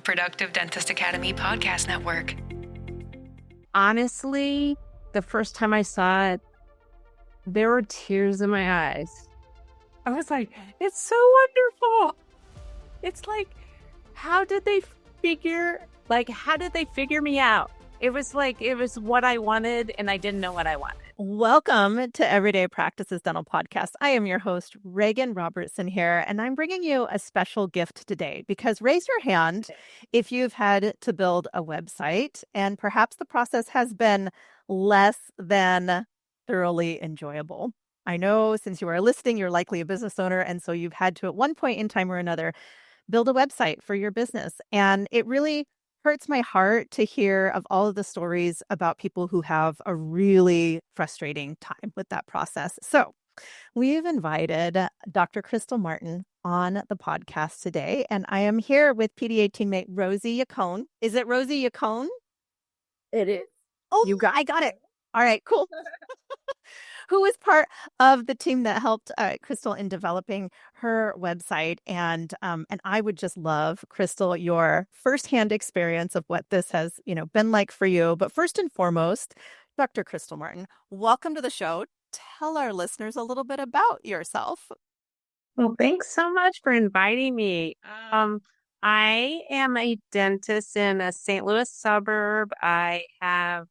Productive Dentist Academy podcast network. Honestly, the first time I saw it, there were tears in my eyes. I was like, it's so wonderful. It's like, how did they figure me out? It was what I wanted, and I didn't know what I wanted. Welcome to Everyday Practices Dental Podcast. I am your host, Reagan Robertson here, and I'm bringing you a special gift today because raise your hand if you've had to build a website and perhaps the process has been less than thoroughly enjoyable. I know since you are listening, you're likely a business owner, and so you've had to, at one point in time or another, build a website for your business. And it really hurts my heart to hear of all of the stories about people who have a really frustrating time with that process. So we've invited Dr. Crystal Martin on the podcast today, and I am here with PDA teammate Rosie Yacone. Is it Rosie Yacone? It is. Oh, I got it. All right, cool. Who is part of the team that helped Crystal in developing her website. And I would just love, Crystal, your firsthand experience of what this has, been like for you. But first and foremost, Dr. Crystal Martin, welcome to the show. Tell our listeners a little bit about yourself. Well, thanks so much for inviting me. I am a dentist in a St. Louis suburb. I have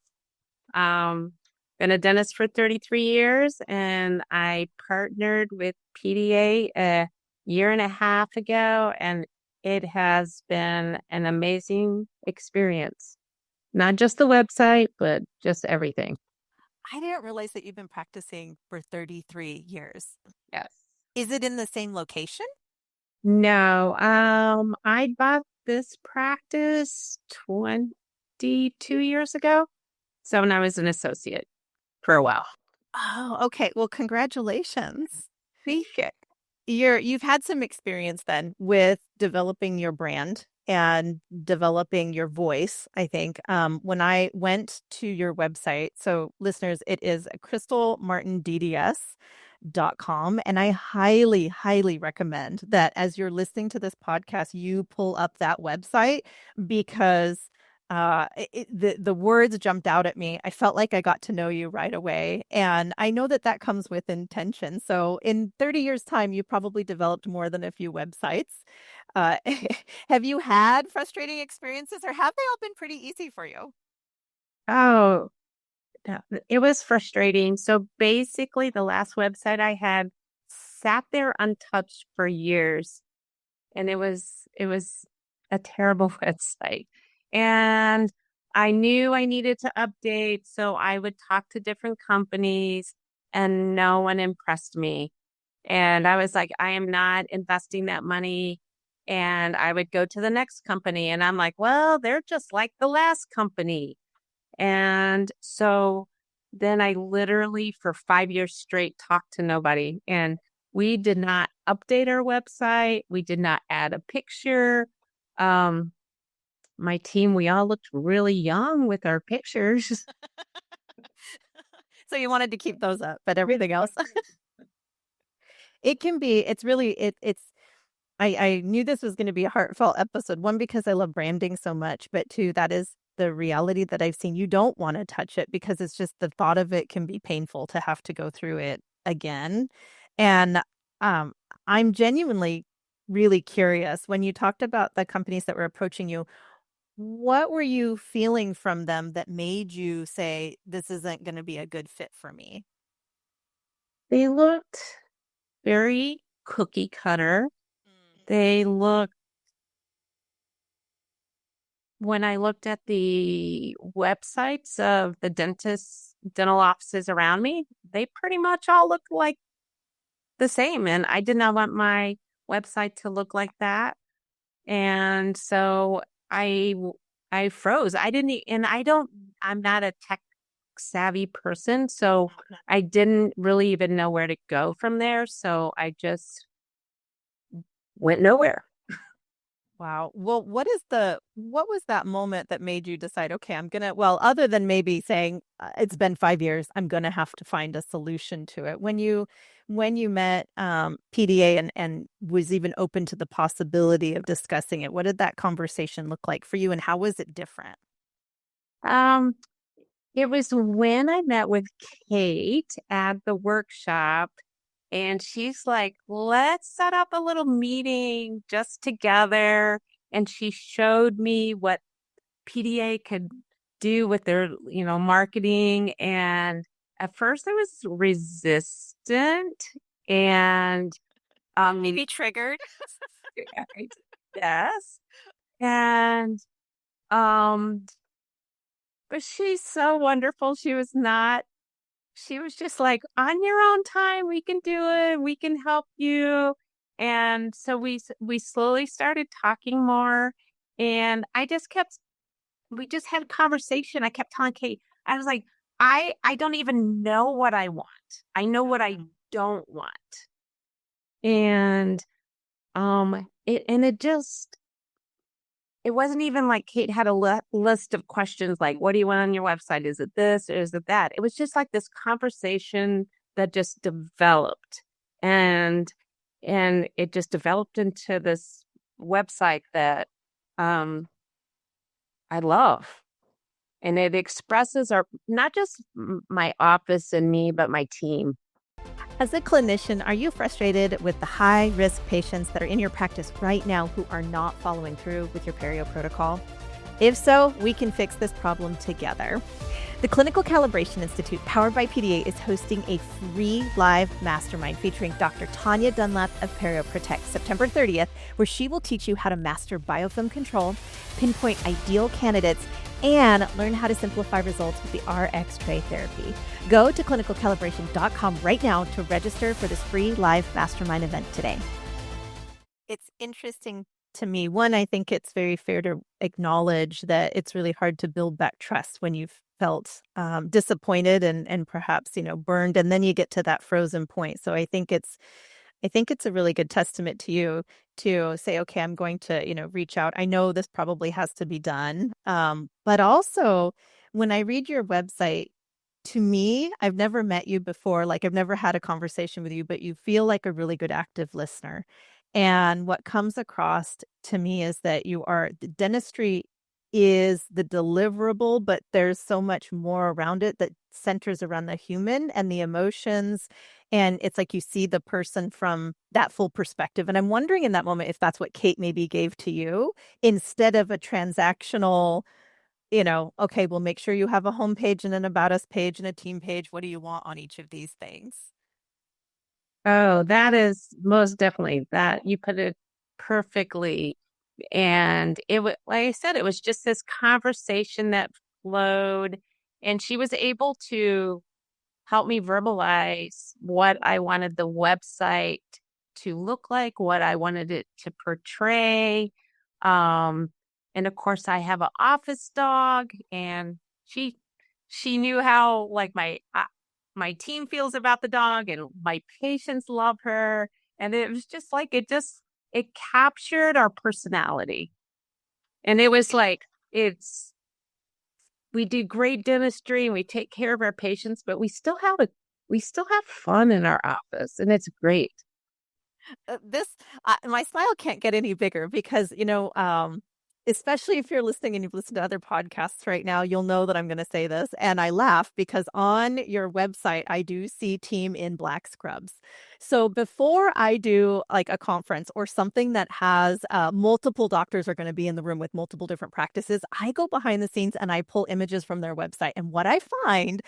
been a dentist for 33 years, and I partnered with PDA a year and a half ago, and it has been an amazing experience. Not just the website, but just everything. I didn't realize that you've been practicing for 33 years. Yes. Is it in the same location? No, I bought this practice 22 years ago. So when I was an associate for a while. Oh, okay. Well, congratulations. Thank you. You've had some experience then with developing your brand and developing your voice, I think. When I went to your website, so listeners, it is crystalmartindds.com. And I highly, highly recommend that as you're listening to this podcast, you pull up that website because the words jumped out at me. I felt like I got to know you right away. And I know that comes with intention. So in 30 years' time, you probably developed more than a few websites. Have you had frustrating experiences, or have they all been pretty easy for you? Oh, no, it was frustrating. So basically, the last website I had sat there untouched for years. And it was a terrible website. And I knew I needed to update, so I would talk to different companies, and no one impressed me. And I was like, I am not investing that money. And I would go to the next company, and I'm like, well, they're just like the last company. And so then I literally, for 5 years straight, talked to nobody. And we did not update our website. We did not add a picture. My team, we all looked really young with our pictures. So you wanted to keep those up, but everything else. I knew this was going to be a heartfelt episode. One, because I love branding so much, but two, that is the reality that I've seen. You don't want to touch it because it's just the thought of it can be painful to have to go through it again. And I'm genuinely really curious, when you talked about the companies that were approaching you, what were you feeling from them that made you say, this isn't going to be a good fit for me? They looked very cookie cutter. When I looked at the websites of the dental offices around me, they pretty much all looked like the same. And I did not want my website to look like that. And so I froze. I'm not a tech savvy person, so I didn't really even know where to go from there. So I just went nowhere. Wow. Well, what was that moment that made you decide, okay, other than maybe saying it's been 5 years, I'm going to have to find a solution to it. When you when you met PDA and was even open to the possibility of discussing it, what did that conversation look like for you, and how was it different? Um, it was when I met with Kate at the workshop, and she's like, let's set up a little meeting just together. And she showed me what PDA could do with their, marketing. And at first I was resistant and Maybe triggered. yes. And um but she's so wonderful. She was just like, on your own time, we can do it. We can help you. And so we slowly started talking more, and we just had a conversation. I kept telling Kate, I was like, I don't even know what I want. I know what I don't want. And it wasn't even like Kate had a list of questions like, what do you want on your website? Is it this or is it that? It was just like this conversation that just developed, and it just developed into this website that I love. And it expresses not just my office and me, but my team. As a clinician, are you frustrated with the high-risk patients that are in your practice right now who are not following through with your perio protocol? If so, we can fix this problem together. The Clinical Calibration Institute, powered by PDA, is hosting a free live mastermind featuring Dr. Tanya Dunlap of Perio Protect, September 30th, where she will teach you how to master biofilm control, pinpoint ideal candidates, and learn how to simplify results with the RX tray therapy. Go to clinicalcalibration.com right now to register for this free live mastermind event today. It's interesting to me. One, I think it's very fair to acknowledge that it's really hard to build back trust when you've felt disappointed and perhaps, burned, and then you get to that frozen point. So I think it's a really good testament to you to say, okay, I'm going to, reach out. I know this probably has to be done. But also when I read your website, to me, I've never met you before. Like I've never had a conversation with you, but you feel like a really good active listener. And what comes across to me is that dentistry is the deliverable, but there's so much more around it that centers around the human and the emotions. And it's like you see the person from that full perspective. And I'm wondering in that moment if that's what Kate maybe gave to you instead of a transactional, okay, we'll make sure you have a homepage and an about us page and a team page. What do you want on each of these things? Oh, that is most definitely that. You put it perfectly. And it was, like I said, it was just this conversation that flowed, and she was able to help me verbalize what I wanted the website to look like, what I wanted it to portray. And of course I have an office dog, and she knew how like my team feels about the dog, and my patients love her. And it was just like, it captured our personality. And it was like, we do great dentistry and we take care of our patients, but we still have fun in our office, and it's great. My smile can't get any bigger because, especially if you're listening and you've listened to other podcasts right now, you'll know that I'm going to say this. And I laugh because on your website, I do see team in black scrubs. So before I do like a conference or something that has multiple doctors are going to be in the room with multiple different practices, I go behind the scenes and I pull images from their website. And what I find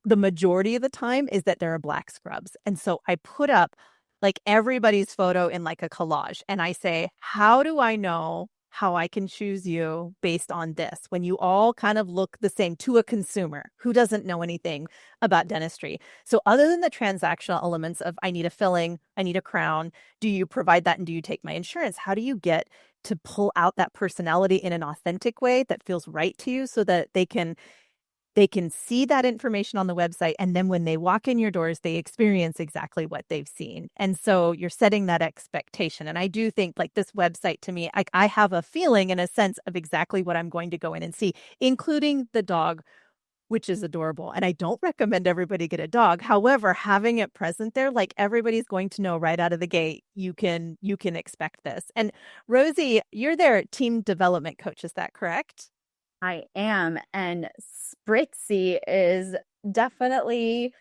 the majority of the time is that there are black scrubs. And so I put up like everybody's photo in like a collage. And I say, how do I know how I can choose you based on this when you all kind of look the same to a consumer who doesn't know anything about dentistry? So other than the transactional elements of I need a filling, I need a crown, do you provide that and do you take my insurance? How do you get to pull out that personality in an authentic way that feels right to you so that they can see that information on the website, and then when they walk in your doors, they experience exactly what they've seen. And so you're setting that expectation. And I do think like this website to me, I have a feeling and a sense of exactly what I'm going to go in and see, including the dog which is adorable. And I don't recommend everybody get a dog. However, having it present there, like everybody's going to know right out of the gate, you can expect this. And Rosie, you're their team development coach. Is that correct? I am. And Spritzy is definitely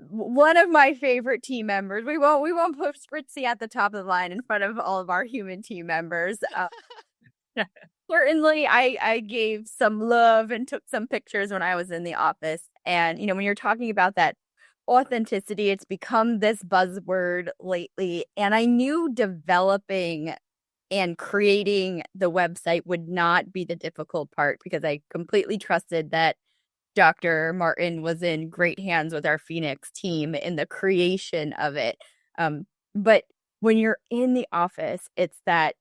one of my favorite team members. We won't put Spritzy at the top of the line in front of all of our human team members. Certainly, I gave some love and took some pictures when I was in the office. And, when you're talking about that authenticity, it's become this buzzword lately. And I knew developing and creating the website would not be the difficult part because I completely trusted that Dr. Martin was in great hands with our Phoenix team in the creation of it. But when you're in the office, it's that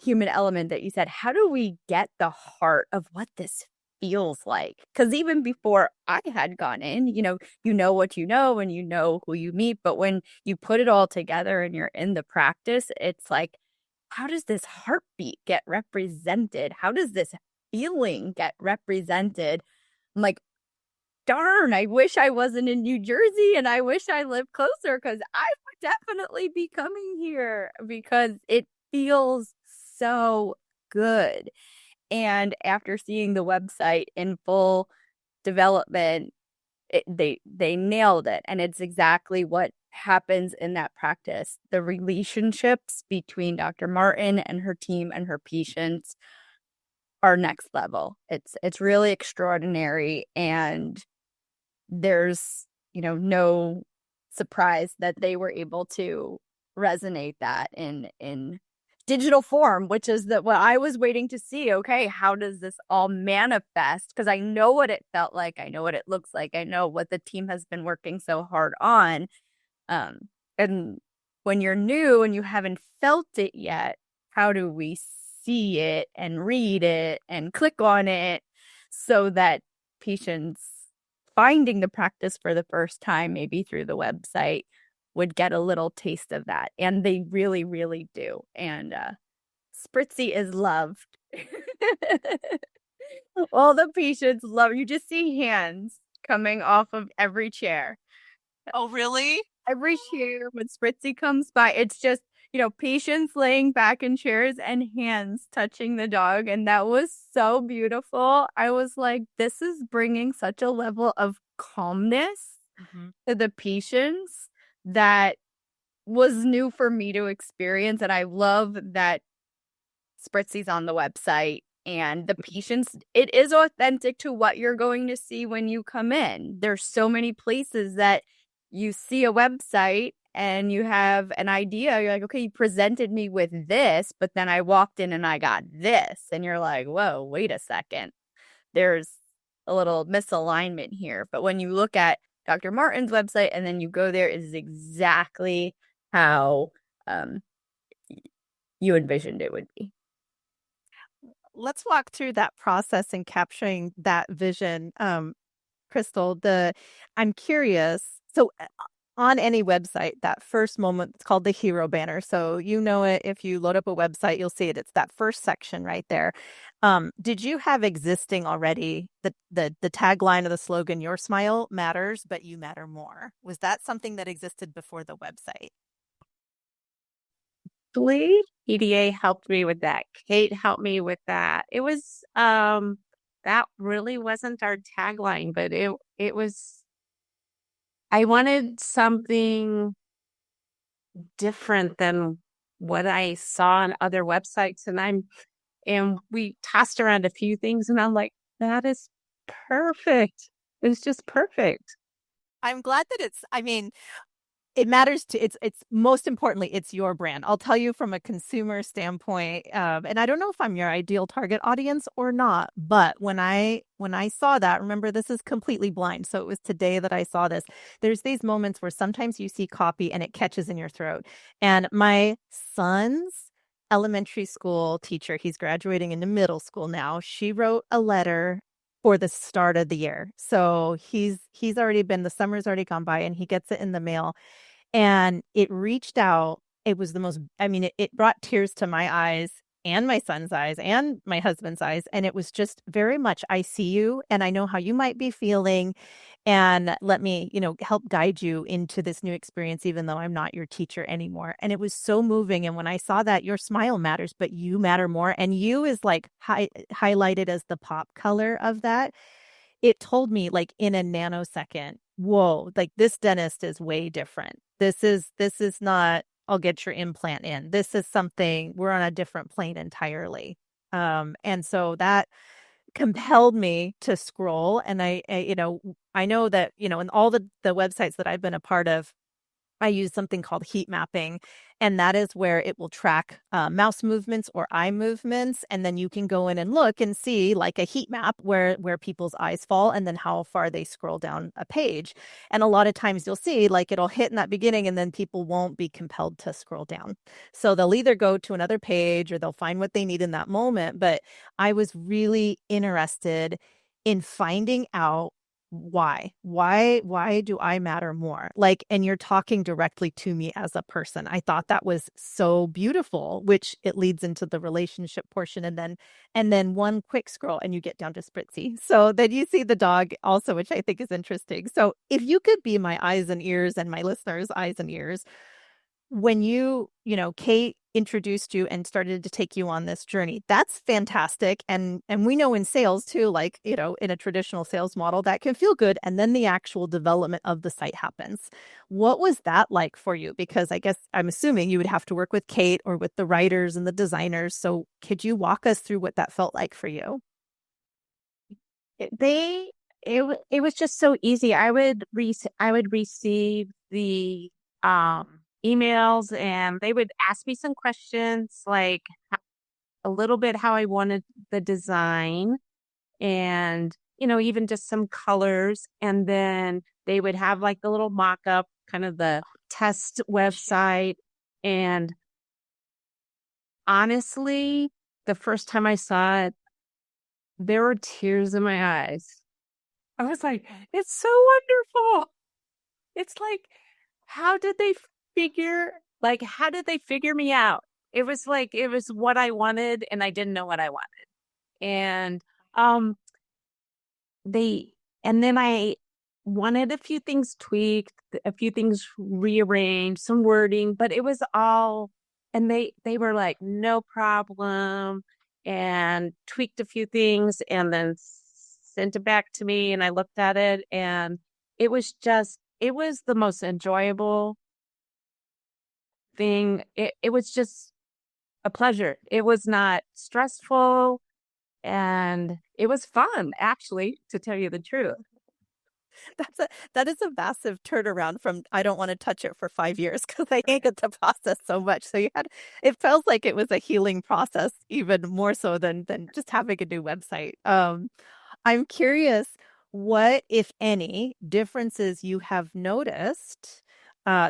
human element that you said, how do we get the heart of what this feels like? Because even before I had gone in, you know what you know and you know who you meet. But when you put it all together and you're in the practice, it's like, how does this heartbeat get represented? How does this feeling get represented? I'm like, darn, I wish I wasn't in New Jersey and I wish I lived closer because I would definitely be coming here because it feels so good. And after seeing the website in full development, they nailed it. And it's exactly what happens in that practice. The relationships between Dr. Martin and her team and her patients are next level. It's really extraordinary. And there's, no surprise that they were able to resonate that in digital form, which is what I was waiting to see. Okay, how does this all manifest? Because I know what it felt like. I know what it looks like. I know what the team has been working so hard on. And when you're new and you haven't felt it yet, how do we see it and read it and click on it so that patients finding the practice for the first time, maybe through the website, would get a little taste of that. And they really, really do. And Spritzy is loved. All the patients love. You just see hands coming off of every chair. Oh, really? Every chair when Spritzy comes by, it's just, patients laying back in chairs and hands touching the dog. And that was so beautiful. I was like, this is bringing such a level of calmness to the patients that was new for me to experience. And I love that Spritzy's on the website and the patients, it is authentic to what you're going to see when you come in. There's so many places that you see a website and you have an idea. You're like, okay, you presented me with this, but then I walked in and I got this. And you're like, whoa, wait a second. There's a little misalignment here. But when you look at Dr. Martin's website and then you go there, it is exactly how you envisioned it would be. Let's walk through that process and capturing that vision. Crystal, I'm curious. So on any website, that first moment, it's called the hero banner. So it if you load up a website, you'll see it. It's that first section right there. Did you have existing already the tagline or the slogan, "Your smile matters, but you matter more"? Was that something that existed before the website? PDA helped me with that. Kate helped me with that. It was that really wasn't our tagline, but it was. I wanted something different than what I saw on other websites, and we tossed around a few things, and I'm like, that is perfect. It's just perfect. I'm glad that it matters it's most importantly, it's your brand. I'll tell you from a consumer standpoint, and I don't know if I'm your ideal target audience or not, but when I saw that, remember, this is completely blind. So it was today that I saw this. There's these moments where sometimes you see copy and it catches in your throat. And my son's elementary school teacher, he's graduating into middle school now. She wrote a letter for the start of the year. So he's already the summer's already gone by and he gets it in the mail. And it reached out. It was it brought tears to my eyes. and my son's eyes and my husband's eyes. And it was just very much, I see you and I know how you might be feeling. And let me, help guide you into this new experience, even though I'm not your teacher anymore. And it was so moving. And when I saw that, your smile matters, but you matter more. And you is like highlighted as the pop color of that. It told me like in a nanosecond, whoa, like this dentist is way different. This is not, I'll get your implant in. This is something, we're on a different plane entirely. And so that compelled me to scroll. And I know that, in all the websites that I've been a part of, I use something called heat mapping, and that is where it will track mouse movements or eye movements, and then you can go in and look and see like a heat map where people's eyes fall and then how far they scroll down a page. And a lot of times you'll see like it'll hit in that beginning and then people won't be compelled to scroll down. So they'll either go to another page or they'll find what they need in that moment. But I was really interested in finding out why do I matter more? Like, and you're talking directly to me as a person. I thought that was so beautiful, which it leads into the relationship portion. And then one quick scroll and you get down to Spritzy. So then you see the dog also, which I think is interesting. So if you could be my eyes and ears and my listeners' eyes and ears, when Kate introduced you and started to take you on this journey, that's fantastic. And we know in sales too, like, in a traditional sales model, that can feel good. And then the actual development of the site happens. What was that like for you? Because I guess I'm assuming you would have to work with Kate or with the writers and the designers. So could you walk us through what that felt like for you? It was just so easy. I would receive the emails and they would ask me some questions like a little bit how I wanted the design and even just some colors, and then they would have like the little mock-up, kind of the test website. And honestly, the first time I saw it, there were tears in my eyes. I was like, it's so wonderful. It's like, how did they figure me out? It was what I wanted and I didn't know what I wanted. And then I wanted a few things tweaked, a few things rearranged, some wording, but it was all, and they were like, no problem, and tweaked a few things and then sent it back to me. And I looked at it and it was the most enjoyable thing. It was just a pleasure. It was not stressful and it was fun, actually, to tell you the truth. That is a massive turnaround from I don't want to touch it for 5 years because I hated the process so much. So it felt like it was a healing process, even more so than just having a new website. I'm curious, what, if any, differences you have noticed.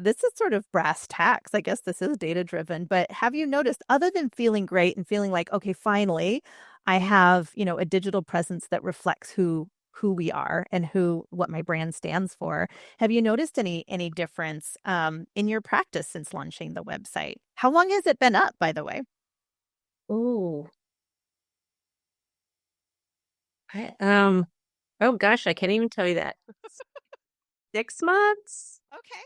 This is sort of brass tacks. I guess this is data driven, but have you noticed, other than feeling great and feeling like, okay, finally, I have, a digital presence that reflects who we are and what my brand stands for. Have you noticed any difference in your practice since launching the website? How long has it been up, by the way? Oh, oh gosh, I can't even tell you that. 6 months, Okay.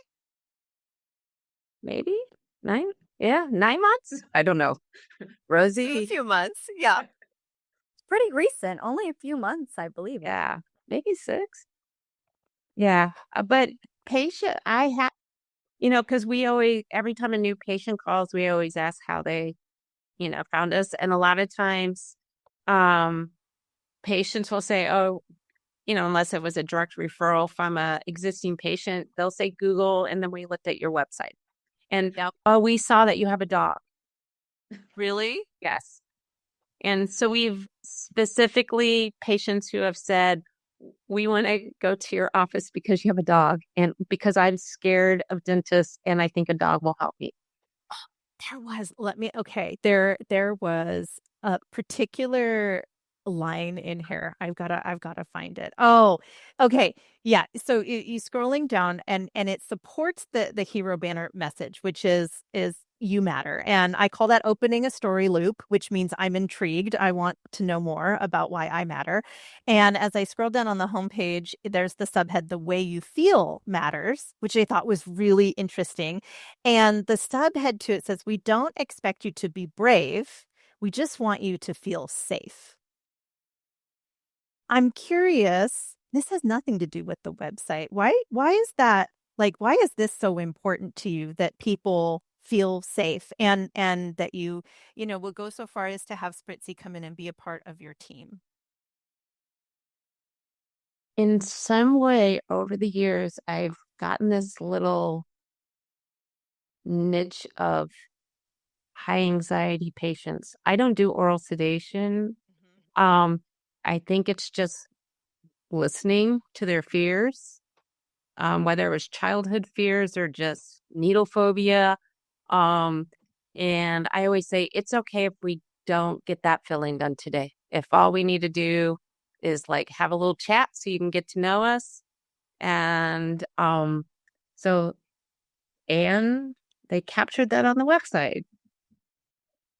maybe 9. Yeah, 9 months. I don't know. Rosie. A few months. Yeah. It's pretty recent, only a few months, I believe. Yeah, maybe 6. Yeah, but patient, I have, because we always, every time a new patient calls, we always ask how they, found us. And a lot of times, patients will say, oh, unless it was a direct referral from a existing patient, they'll say Google, and then we looked at your website. And oh, we saw that you have a dog. Really? Yes. And so we've specifically patients who have said, we want to go to your office because you have a dog and because I'm scared of dentists and I think a dog will help me. There was a particular line in here. I've got to find it. Oh, okay. Yeah. So you scrolling down and it supports the hero banner message, which is, you matter. And I call that opening a story loop, which means I'm intrigued. I want to know more about why I matter. And as I scroll down on the homepage, there's the subhead, The Way You Feel Matters, which I thought was really interesting. And the subhead to it says, we don't expect you to be brave. We just want you to feel safe. I'm curious, this has nothing to do with the website. Why is that? Like, why is this so important to you that people feel safe and that you will go so far as to have Spritzy come in and be a part of your team? In some way, over the years, I've gotten this little niche of high anxiety patients. I don't do oral sedation. I think it's just listening to their fears, whether it was childhood fears or just needle phobia. And I always say it's okay if we don't get that filling done today. If all we need to do is like have a little chat so you can get to know us. And and they captured that on the website.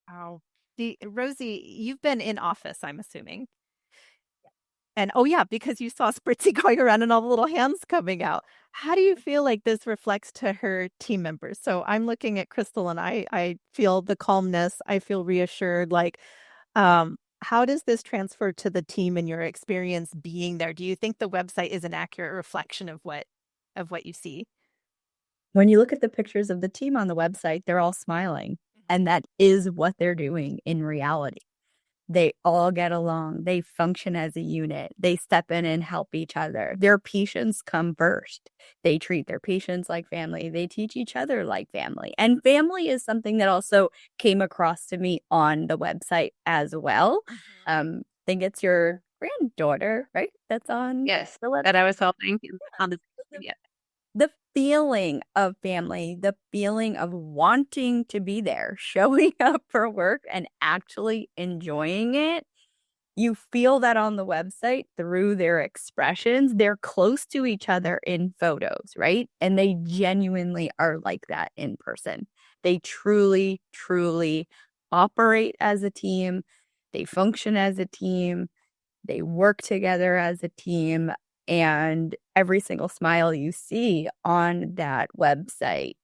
Wow. Rosie, you've been in office, I'm assuming. And oh yeah, because you saw Spritzy going around and all the little hands coming out. How do you feel like this reflects to her team members? So I'm looking at Crystal and I feel the calmness. I feel reassured. Like, how does this transfer to the team and your experience being there? Do you think the website is an accurate reflection of what you see? When you look at the pictures of the team on the website, they're all smiling. And that is what they're doing in reality. They all get along. They function as a unit. They step in and help each other. Their patients come first. They treat their patients like family. They teach each other like family. And family is something that also came across to me on the website as well. I think it's your granddaughter, right? That's on Yes, the website. that I was holding on the yeah. The feeling of family, the feeling of wanting to be there, showing up for work and actually enjoying it. You feel that on the website through their expressions. They're close to each other in photos, right? And they genuinely are like that in person. They truly, truly operate as a team. They function as a team. They work together as a team. And every single smile you see on that website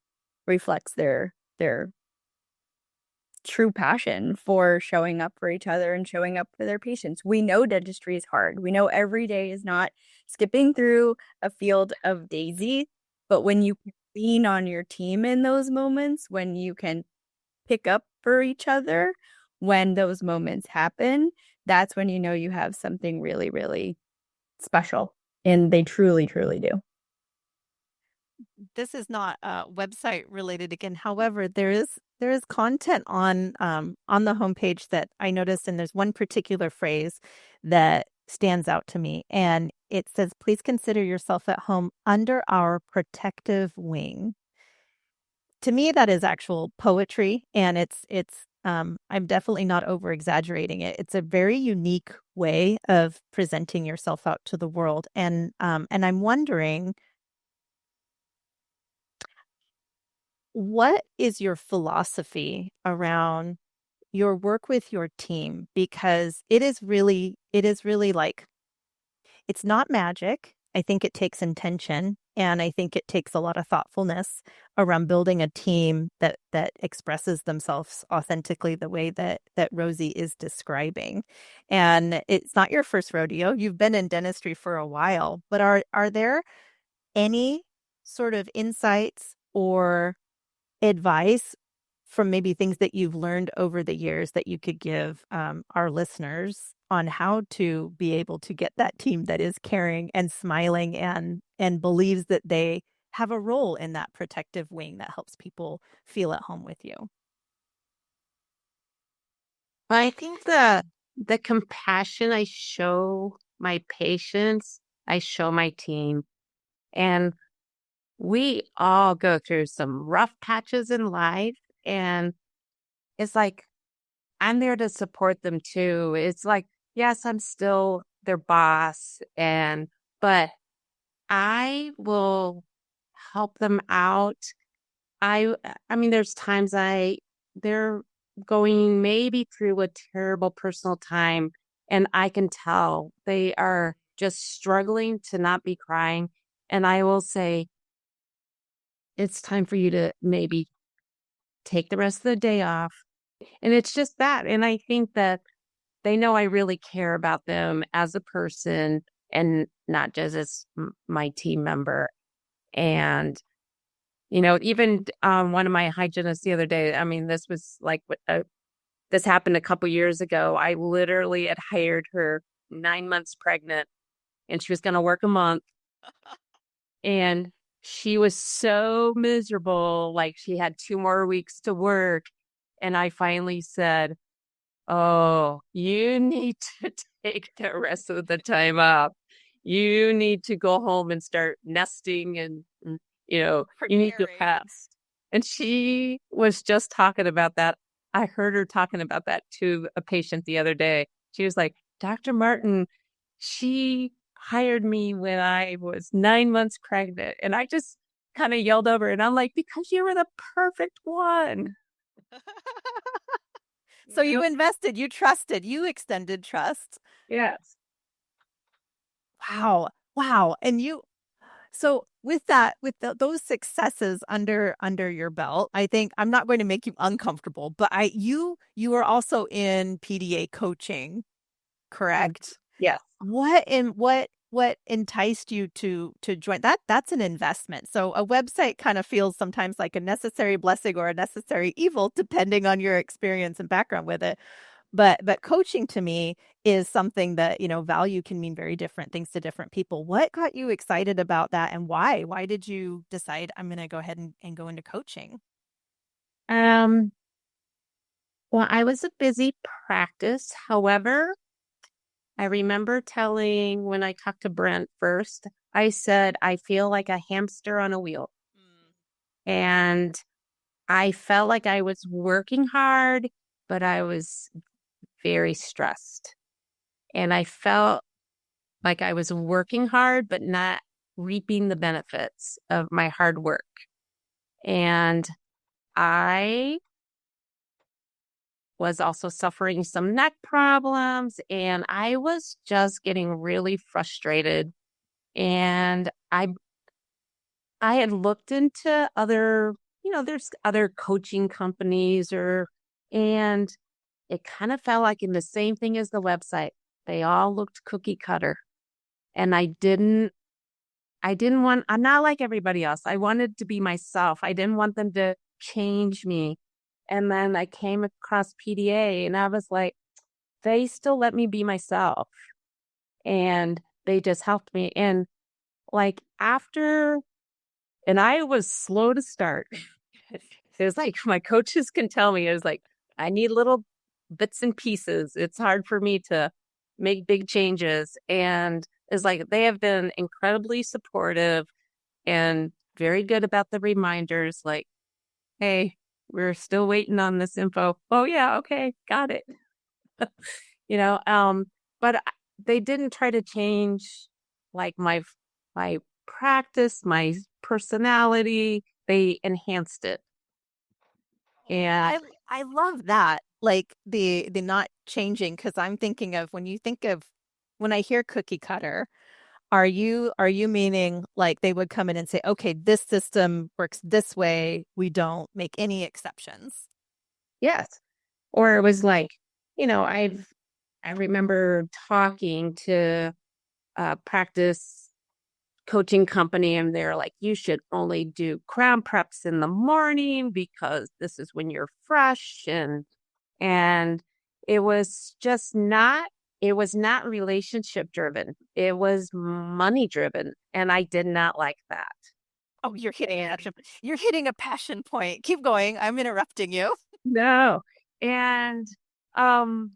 reflects their true passion for showing up for each other and showing up for their patients. We know dentistry is hard. We know every day is not skipping through a field of daisies, but when you lean on your team in those moments, when you can pick up for each other, when those moments happen, that's when you know you have something really, really special. And they truly, truly do. This is not website related again. However, there is content on the homepage that I noticed, and there's one particular phrase that stands out to me, and it says, "Please consider yourself at home under our protective wing." To me, that is actual poetry, and it's I'm definitely not over exaggerating it. It's a very unique way of presenting yourself out to the world, and I'm wondering, what is your philosophy around your work with your team? Because it is really like, it's not magic. I think it takes intention, and I think it takes a lot of thoughtfulness around building a team that expresses themselves authentically the way that Rosie is describing. And it's not your first rodeo. You've been in dentistry for a while, but are there any sort of insights or advice from maybe things that you've learned over the years that you could give our listeners on how to be able to get that team that is caring and smiling and believes that they have a role in that protective wing that helps people feel at home with you? I think the compassion I show my patients, I show my team. And we all go through some rough patches in life. And it's like, I'm there to support them too. It's like, yes, I'm still their boss, but I will help them out I mean, there's times they're going maybe through a terrible personal time, and I can tell they are just struggling to not be crying. And I will say, it's time for you to maybe take the rest of the day off. And it's just that. And I think that they know I really care about them as a person and not just as my team member. And, even one of my hygienists the other day, I mean, this was like this happened a couple years ago. I literally had hired her 9 months pregnant, and she was going to work a month. And she was so miserable, like she had 2 more weeks to work. And I finally said, "Oh, you need to take the rest of the time off. You need to go home and start nesting and, you need to Preparing. rest." And she was just talking about that. I heard her talking about that to a patient the other day. She was like, "Dr. Martin, she hired me when I was 9 months pregnant." And I just kind of yelled over and I'm like, "Because you were the perfect one." So you invested, you trusted, you extended trust. Yes. Wow. Wow. And so with that, those successes under your belt, I think I'm not going to make you uncomfortable, but you are also in PDA coaching, correct? Yes. What enticed you to join that? That's an investment. So a website kind of feels sometimes like a necessary blessing or a necessary evil, depending on your experience and background with it. But coaching to me is something that, value can mean very different things to different people. What got you excited about that, and why? Why did you decide I'm going to go ahead and go into coaching? Um, well, I was a busy practice. However, I remember telling when I talked to Brent first, I said, I feel like a hamster on a wheel. And I felt like I was working hard, but I was very stressed. And I felt like I was working hard, but not reaping the benefits of my hard work. And I was also suffering some neck problems, and I was just getting really frustrated. And I had looked into other, there's other coaching companies and it kind of felt like in the same thing as the website. They all looked cookie cutter. And I'm not like everybody else. I wanted to be myself. I didn't want them to change me. And then I came across PDA and I was like, they still let me be myself. And they just helped me. And like and I was slow to start. It was like my coaches can tell me, it was like, I need little bits and pieces. It's hard for me to make big changes. And it's like they have been incredibly supportive and very good about the reminders, like, hey, we're still waiting on this info. Oh yeah, okay, got it. you know, um, but they didn't try to change like my practice, my personality. They enhanced it. And I love that. Like the not changing, because I'm thinking of when I hear cookie cutter, are you meaning like they would come in and say, okay, this system works this way, we don't make any exceptions? yes, or it was like, I remember talking to a practice coaching company and they're like, you should only do crown preps in the morning because this is when you're fresh. And it was just not, it was not relationship driven. It was money driven. And I did not like that. Oh, you're hitting a passion point. Keep going. I'm interrupting you. No. And, um,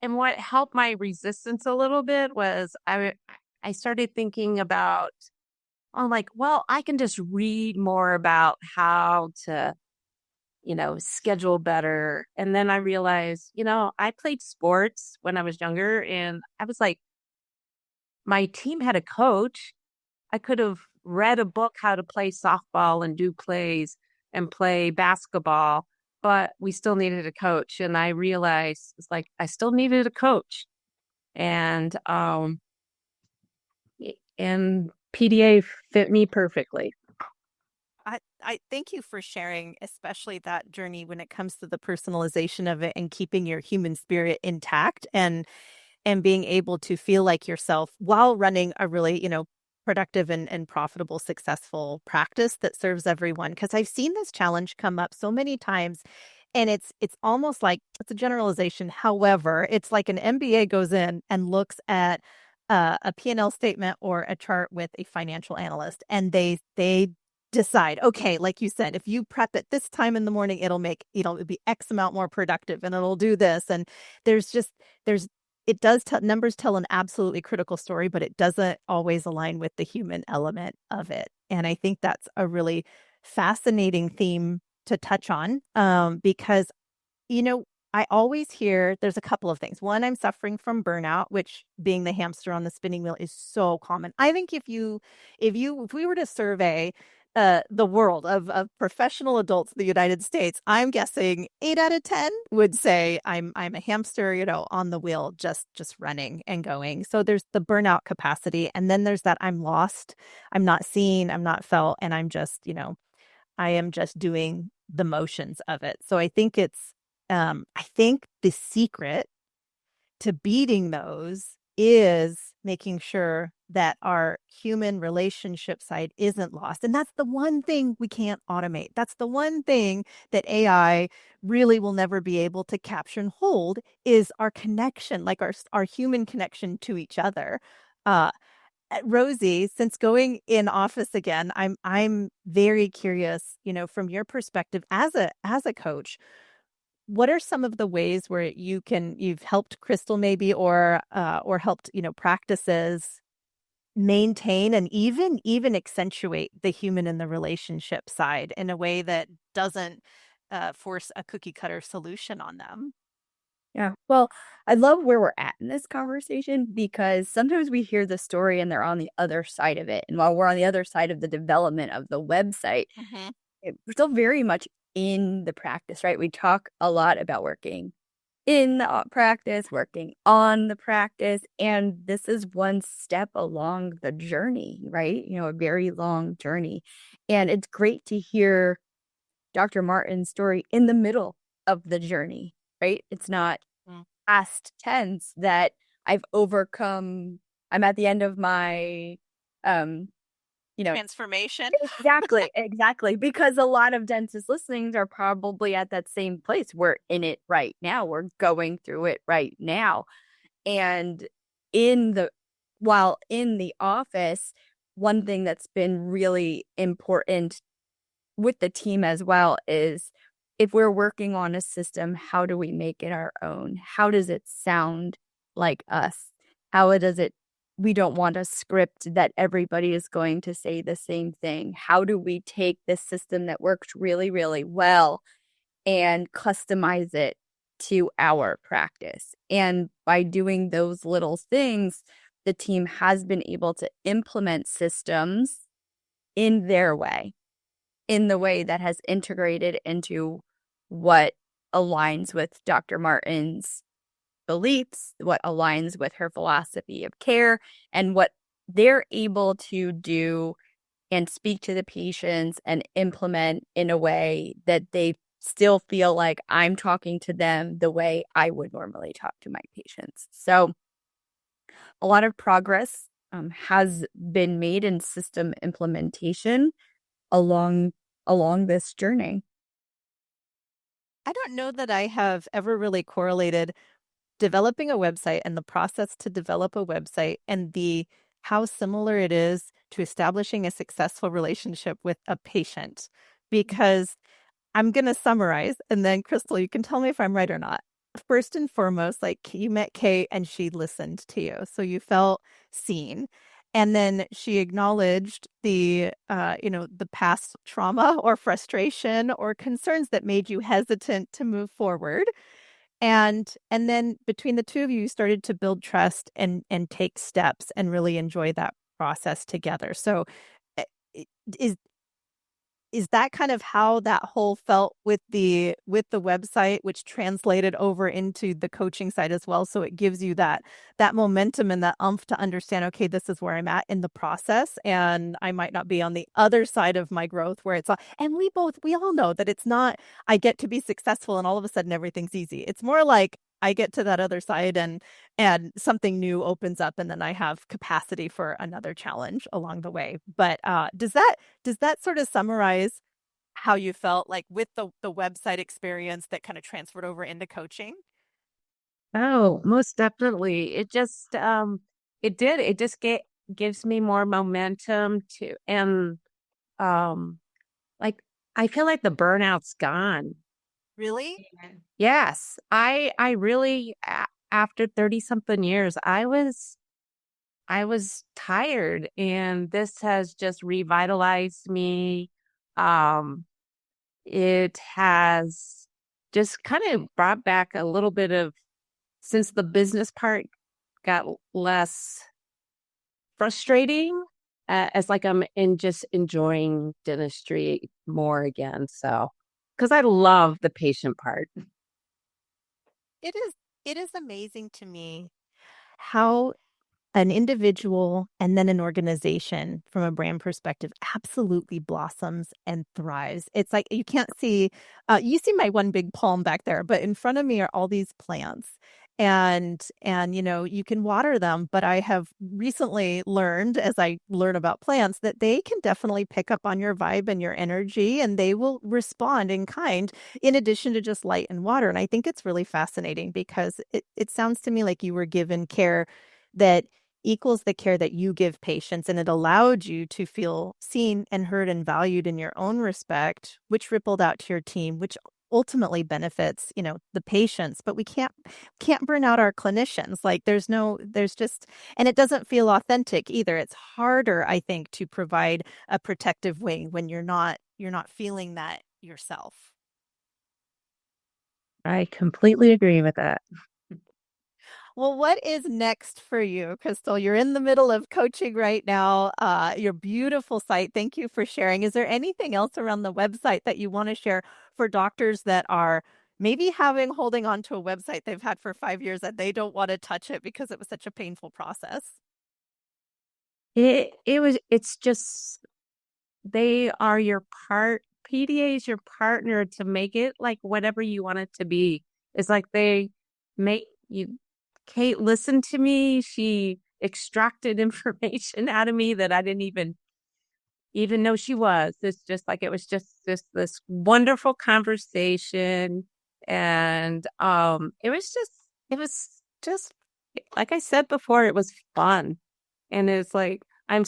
and what helped my resistance a little bit was I started thinking about, I'm like, well, I can just read more about how to, schedule better. And then I realized, I played sports when I was younger and I was like, my team had a coach. I could have read a book how to play softball and do plays and play basketball, but we still needed a coach. And I realized it's like I still needed a coach. And PDA fit me perfectly. I thank you for sharing, especially that journey when it comes to the personalization of it and keeping your human spirit intact and being able to feel like yourself while running a really, productive and profitable, successful practice that serves everyone. Because I've seen this challenge come up so many times. And it's almost like it's a generalization. However, it's like an MBA goes in and looks at a P&L statement or a chart with a financial analyst, and they decide, okay, like you said, if you prep at this time in the morning, it'll be X amount more productive, and it'll do this. And it does numbers tell an absolutely critical story, but it doesn't always align with the human element of it. And I think that's a really fascinating theme to touch on, because, I always hear there's a couple of things. One, I'm suffering from burnout, which being the hamster on the spinning wheel is so common. I think if we were to survey the world of professional adults in the United States, I'm guessing 8 out of 10 would say I'm a hamster, on the wheel, just running and going. So there's the burnout capacity, and then there's that I'm lost, I'm not seen, I'm not felt, and I'm just, I am just doing the motions of it. So I think I think the secret to beating those is making sure that our human relationship side isn't lost. And that's the one thing we can't automate. That's the one thing that AI really will never be able to capture and hold is our connection, like our human connection to each other. Rosie, since going in office again, I'm very curious, from your perspective as a coach, what are some of the ways where you've helped Crystal maybe or helped, practices maintain and even accentuate the human and the relationship side in a way that doesn't force a cookie cutter solution on them? Yeah. Well, I love where we're at in this conversation because sometimes we hear the story and they're on the other side of it. And while we're on the other side of the development of the website, we're still very much in the practice, right? We talk a lot about working in the practice, working on the practice, and this is one step along the journey, right? A very long journey. And it's great to hear Dr. Martin's story in the middle of the journey, right? It's not past tense that I've overcome, I'm at the end of my transformation. Exactly. Because a lot of dentists listening are probably at that same place. We're in it right now. We're going through it right now. And while in the office, one thing that's been really important with the team as well is if we're working on a system, how do we make it our own? How does it sound like us? We don't want a script that everybody is going to say the same thing. How do we take this system that works really, really well and customize it to our practice? And by doing those little things, the team has been able to implement systems in their way, in the way that has integrated into what aligns with Dr. Martin's beliefs, what aligns with her philosophy of care, and what they're able to do and speak to the patients and implement in a way that they still feel like I'm talking to them the way I would normally talk to my patients. So a lot of progress has been made in system implementation along this journey. I don't know that I have ever really correlated developing a website and the process to develop a website and how similar it is to establishing a successful relationship with a patient. Because I'm going to summarize, and then Crystal, you can tell me if I'm right or not. First and foremost, like you met Kate and she listened to you. So you felt seen. And then she acknowledged the past trauma or frustration or concerns that made you hesitant to move forward. And then between the two of you, you started to build trust and take steps and really enjoy that process together. So is is that kind of how that whole felt with the website, which translated over into the coaching side as well? So it gives you that momentum and that umph to understand, okay, this is where I'm at in the process, and I might not be on the other side of my growth where it's all, and we all know that it's not, I get to be successful and all of a sudden everything's easy. It's more like I get to that other side and something new opens up, and then I have capacity for another challenge along the way. But does that sort of summarize how you felt like with the website experience that kind of transferred over into coaching? Oh, most definitely. It did. It just gives me more momentum to, and um, like, I feel like the burnout's gone. Really? Yes, I really, after 30 something years, I was tired, and this has just revitalized me. Um, it has just kind of brought back a little bit of, since the business part got less frustrating, as like I'm in just enjoying dentistry more again. So, because I love the patient part. It is it is amazing to me how an individual and then an organization from a brand perspective absolutely blossoms and thrives. It's like you can't see, you see my one big palm back there, but in front of me are all these plants. And you know, you can water them, but I have recently learned as I learn about plants that they can definitely pick up on your vibe and your energy, and they will respond in kind in addition to just light and water. And I think it's really fascinating because it sounds to me like you were given care that equals the care that you give patients, and it allowed you to feel seen and heard and valued in your own respect, which rippled out to your team, which ultimately benefits, you know, the patients. But we can't burn out our clinicians. Like there's just, and it doesn't feel authentic either. It's harder, I think, to provide a protective wing when you're not feeling that yourself. I completely agree with that. Well, what is next for you, Crystal? You're in the middle of coaching right now. Your beautiful site. Thank you for sharing. Is there anything else around the website that you want to share for doctors that are maybe holding on to a website they've had for 5 years and they don't want to touch it because it was such a painful process? It's just, they are your PDA is your partner to make it like whatever you want it to be. It's like they make you, Kate listened to me. She extracted information out of me that I didn't even know she was. It's just like, it was just this wonderful conversation. And it was just like I said before, it was fun. And it's like,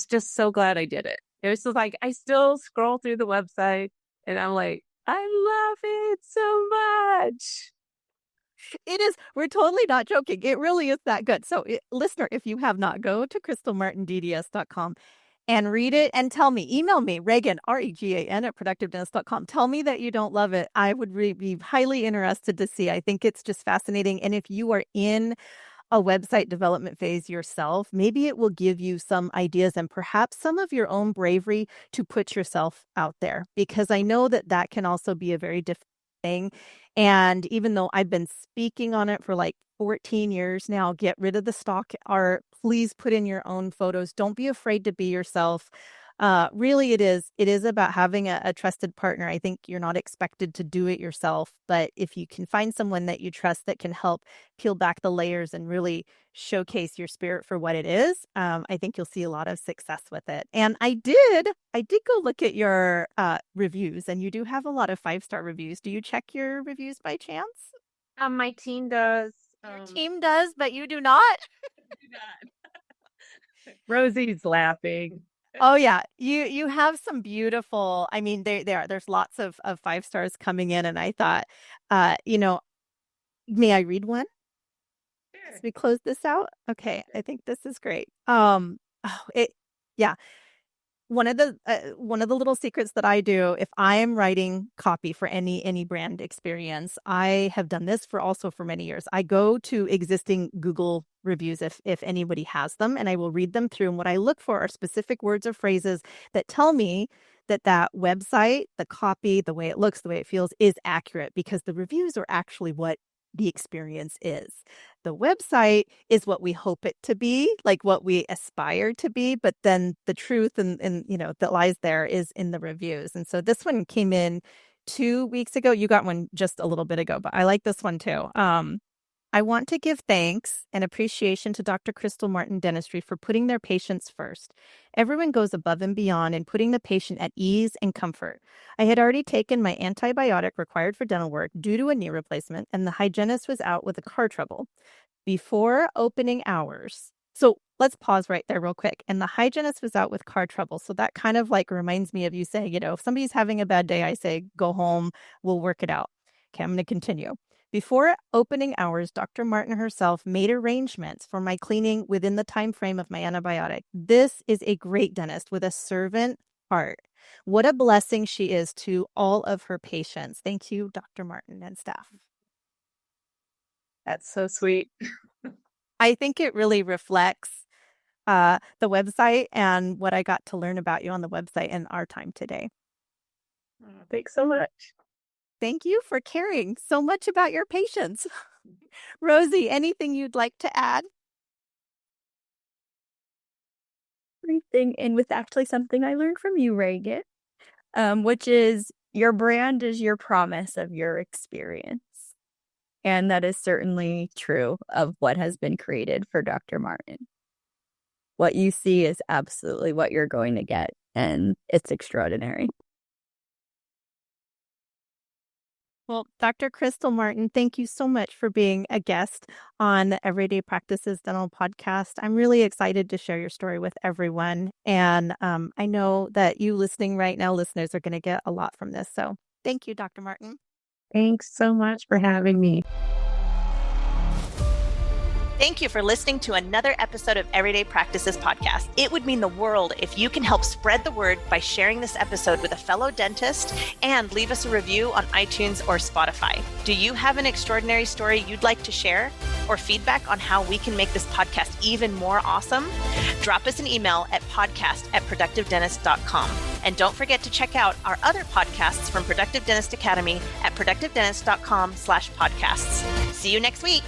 just so glad I did it. It was just like, I still scroll through the website and I'm like, I love it so much. It is. We're totally not joking. It really is that good. So, listener, if you have not, go to crystalmartindds.com and read it and tell me, email me, Regan, Regan at productivedentist.com. Tell me that you don't love it. I would be highly interested to see. I think it's just fascinating. And if you are in a website development phase yourself, maybe it will give you some ideas and perhaps some of your own bravery to put yourself out there, because I know that that can also be a very difficult thing. And even though I've been speaking on it for like 14 years now, get rid of the stock art. Please put in your own photos. Don't be afraid to be yourself. Really, it is about having a trusted partner. I think you're not expected to do it yourself, but if you can find someone that you trust that can help peel back the layers and really showcase your spirit for what it is, I think you'll see a lot of success with it. And I did go look at your reviews, and you do have a lot of 5-star reviews. Do you check your reviews by chance? My team does. Your team does, but you do not? Rosie's laughing. Oh yeah, you have some beautiful. I mean, they are. There's lots of 5 stars coming in, and I thought, you know, may I read one as we close this out? Okay, I think this is great. Oh, it, yeah. one of the little secrets that I do, if I am writing copy for any brand experience, I have done this for many years. I go to existing Google reviews if anybody has them, and I will read them through. And what I look for are specific words or phrases that tell me that website, the copy, the way it looks, the way it feels is accurate, because the reviews are actually what the experience is. The website is what we hope it to be, like what we aspire to be, but then the truth and that lies there is in the reviews. And so this one came in 2 weeks ago. You got one just a little bit ago, but I like this one too. I want to give thanks and appreciation to Dr. Crystal Martin Dentistry for putting their patients first. Everyone goes above and beyond in putting the patient at ease and comfort. I had already taken my antibiotic required for dental work due to a knee replacement, and the hygienist was out with a car trouble. Before opening hours. So let's pause right there real quick. And the hygienist was out with car trouble. So that kind of like reminds me of you saying, if somebody's having a bad day, I say, go home, we'll work it out. Okay, I'm going to continue. Before opening hours, Dr. Martin herself made arrangements for my cleaning within the time frame of my antibiotic. This is a great dentist with a servant heart. What a blessing she is to all of her patients. Thank you, Dr. Martin and staff. That's so sweet. I think it really reflects the website and what I got to learn about you on the website in our time today. Thanks so much. Thank you for caring so much about your patients. Rosie, anything you'd like to add? Everything, and with actually something I learned from you, Reagan, which is your brand is your promise of your experience. And that is certainly true of what has been created for Dr. Martin. What you see is absolutely what you're going to get, and it's extraordinary. Well, Dr. Crystal Martin, thank you so much for being a guest on the Everyday Practices Dental Podcast. I'm really excited to share your story with everyone. And I know that you listening right now, listeners, are going to get a lot from this. So thank you, Dr. Martin. Thanks so much for having me. Thank you for listening to another episode of Everyday Practices Podcast. It would mean the world if you can help spread the word by sharing this episode with a fellow dentist and leave us a review on iTunes or Spotify. Do you have an extraordinary story you'd like to share or feedback on how we can make this podcast even more awesome? Drop us an email at podcast@productivedentist.com. And don't forget to check out our other podcasts from Productive Dentist Academy at productivedentist.com/podcasts. See you next week.